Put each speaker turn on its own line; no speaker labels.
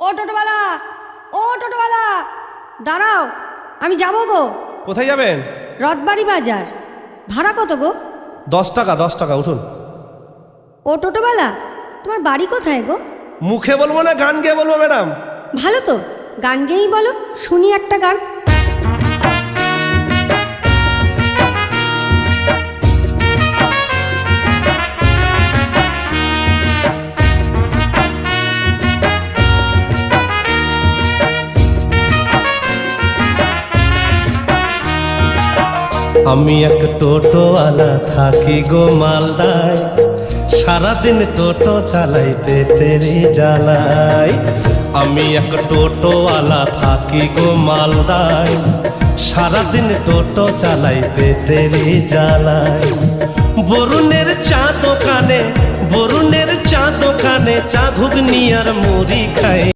ও টোটোওয়ালা, ও টোটোওয়ালা, দাঁড়াও, আমি যাবো গো।
কোথায় যাবেন?
রথবাড়ি বাজার। ভাড়া কত গো?
10 টাকা, 10 টাকা, উঠুন।
ও টোটোওয়ালা, তোমার বাড়ি কোথায় গো?
মুখে বলবো না গান গেয়ে বলবো ম্যাডাম?
ভালো তো, গান গেয়েই বলো, শুনি একটা গান।
আমি এক টোটোওয়ালা থাকি গো মালদায়, সারাদিন টোটো চালাই পেটেরই জ্বালাই। আমি এক টোটোওয়ালা থাকি গো মালদায়, সারাদিন টোটো চালাই পেটেরই জ্বালাই। বরুণের চা দোকানে, বরুণের চা দোকানে চা ঘুগনি আর মুড়ি খাই।